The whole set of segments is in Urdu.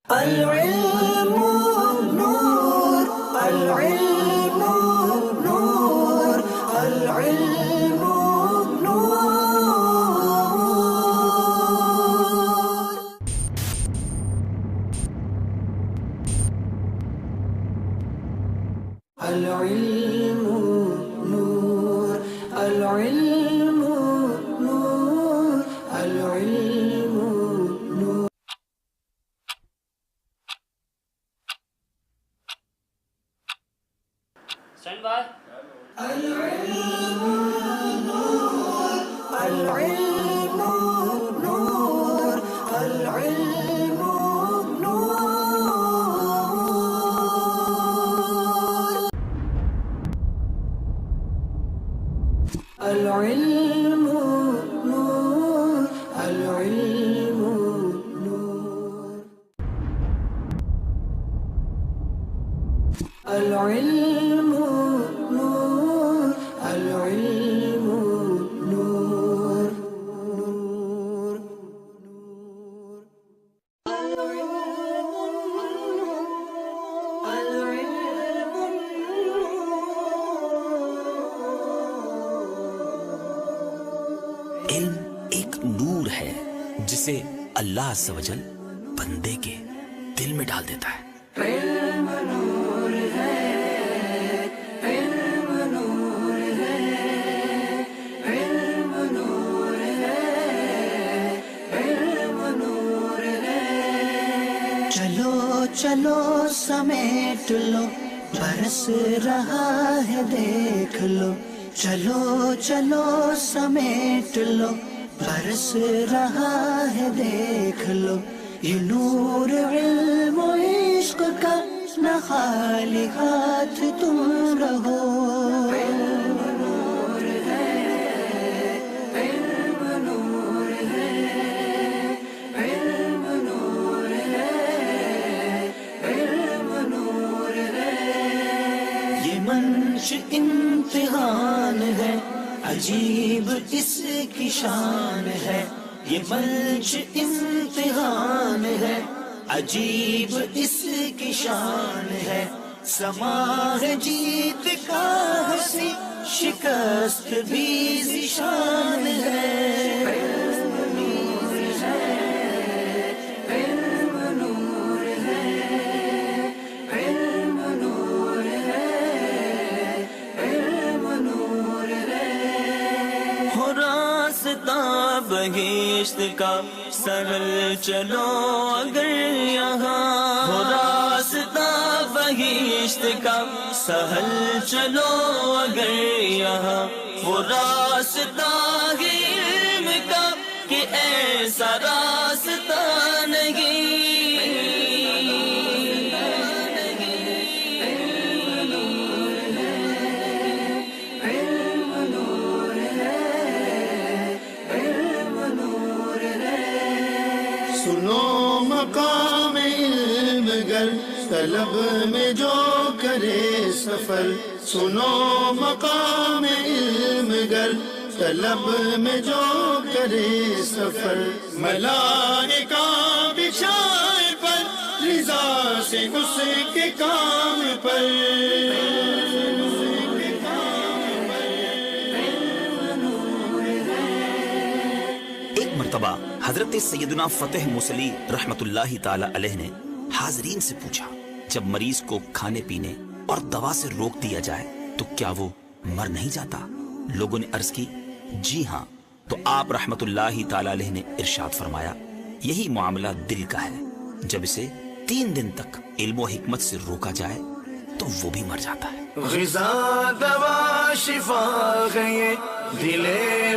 العلم نور، العلم نور، العلم نور. العلم نور، العلم نور، العلم نور. Stand by. العلم نور، العلم نور، العلم نور. العلم نور، العلم نور. العلم نور، العلم نور. نور. علم ایک نور ہے جسے اللہ عز و جل بندے کے دل میں ڈال دیتا ہے. علم نور ہے، علم نور ہے، علم نور ہے، علم نور ہے. چلو چلو سمیٹ لو، برس رہا ہے دیکھ لو. چلو چلو سمیٹ لو، برس رہا ہے دیکھ لو. یہ نور علم و عشق کا نہ خالی ہاتھ تم رہو. علم نور ہے، علم نور ہے، علم نور ہے، علم نور ہے. یہ منش امتحان ہے، عجیب اس کی شان ہے. یہ منچ امتحان ہے، عجیب اس کی شان ہے. سما ہے جیت کا ہنسی، شکست بھی ذیشان ہے. علم نور ہے، علم نور ہے، علم نور ہے، علم نور ہے. ہو راستہ بہشت کا سرل چلو اگر یہاں، ہو راستہ بہشت کا سہل چلو اگر یہاں. وہ راستہ ہے علم کا کہ ایسا راستہ نہیں. سنو مقام علم گر طلب میں جو کرے سفر. سنو مقام علم گر طلب میں جو کرے سفر. ملائکہ بچھائے پر رضا سے اس کے کام پر. ایک مرتبہ حضرت سیدنا فتح موصلی رحمت اللہ تعالی علیہ نے حاضرین سے پوچھا، جب مریض کو کھانے پینے اور دوا سے روک دیا جائے تو کیا وہ مر نہیں جاتا؟ لوگوں نے عرض کی جی ہاں. تو آپ رحمت اللہ تعالی علیہ نے ارشاد فرمایا یہی معاملہ دل کا ہے، جب اسے 3 دن تک علم و حکمت سے روکا جائے تو وہ بھی مر جاتا ہے. غذا دوا شفا ہے یہ دل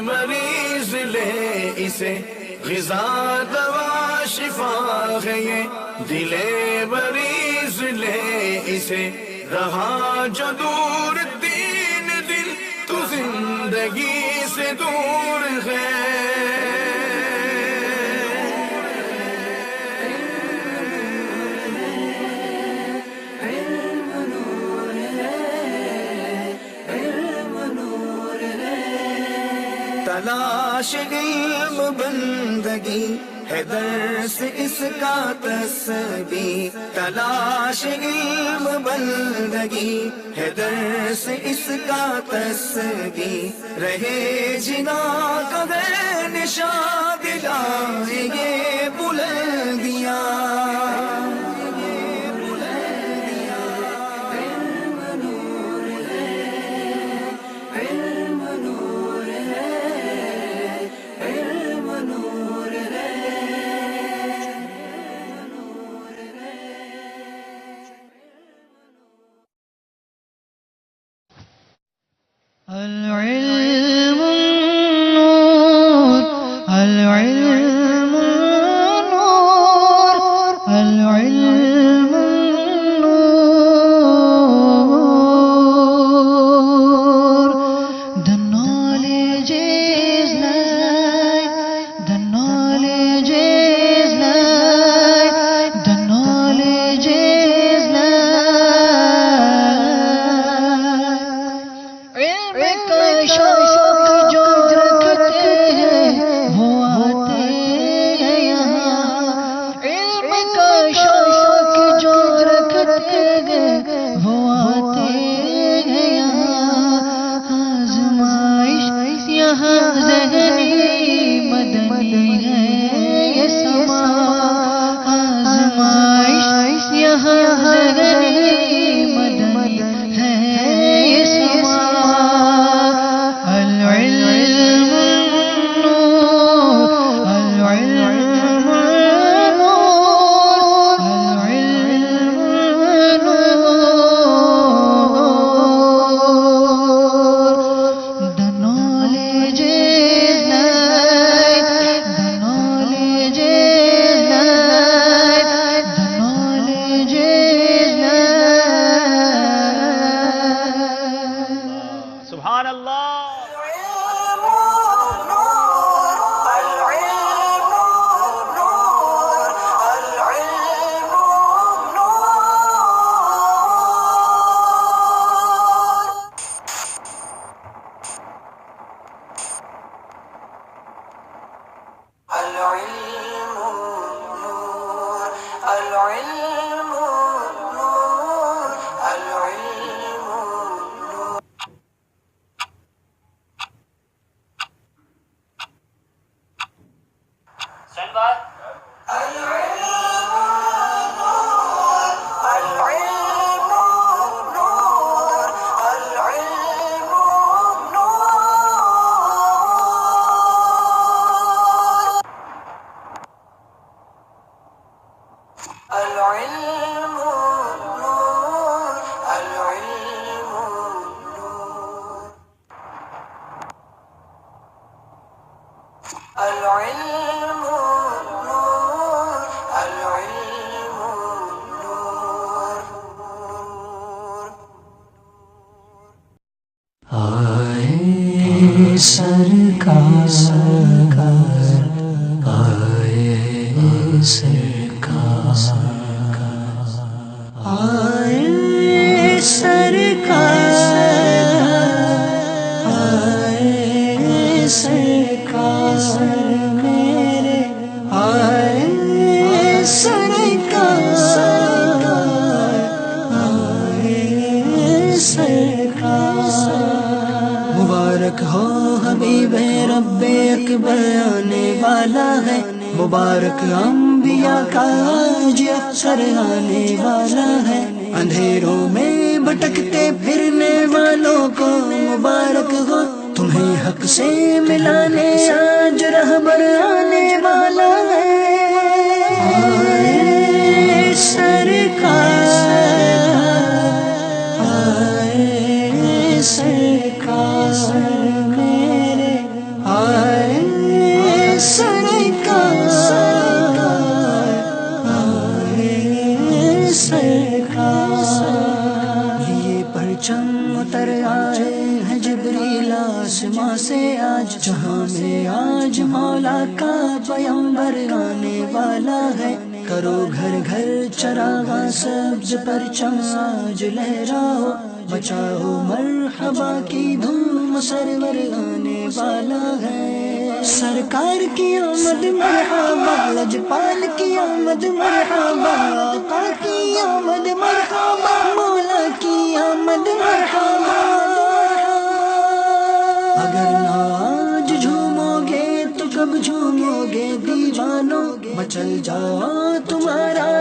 مریض لے اسے. غذا دوا شفا ہے یہ دل مریض لے اسے. رہا جو دور 3 دن تو زندگی سے دور ہے. تلاش علم بندگی ہے درس اس کا تسبیح تلاش علم بندگی ہے درس اس کا تسبیح رہے جنا قدر نشان دلائیں یہ بلندیاں العلم نور العلم نور العلم نور The knowledge is light, the knowledge is light, the knowledge is light. علم کا شوق جو رکھتے ہیں وہ آتے ہیں یہاں علم کا شوق جو رکھتے ہیں وہ آتے ہیں یہاں آزمائش یہاں ذہنی مدنی ہے یہ سما آزمائش یہاں ذہنی مدنی ہے یہ سما العلم نور العلم نور العلم نور The knowledge is light, the knowledge is light, the knowledge is light. سبحان اللہ. مبارک ہو حبیب رب اکبر آنے والا ہے مبارک انبیاء کا آج افسر آنے والا ہے اندھیروں میں بھٹکتے پھرنے والوں کو مبارک ہو تمہیں حق سے ملانے آج رہبر آنے والا ہے آئے سرکار آئے سرکار میرے آئے سرکار آئے سرکار یہ پرچم اتر آئے ہیں جبریل آسماں سے آج جہاں میں آج مولا کا پیغمبر آنے والا ہے کرو گھر گھر چراغاں سبز پرچم آج لہراؤ بچاؤ مرحبا کی دھوم سرور آنے والا ہے سرکار کی آمد مرحبا، لجپال کی آمد مرحبا، آقا کی آمد مرحبا، مولا کی آمد مرحبا۔ اگر نہ آج جھومو گے تو کب جھومو گے دیوانو، مچل جاؤ تمہارا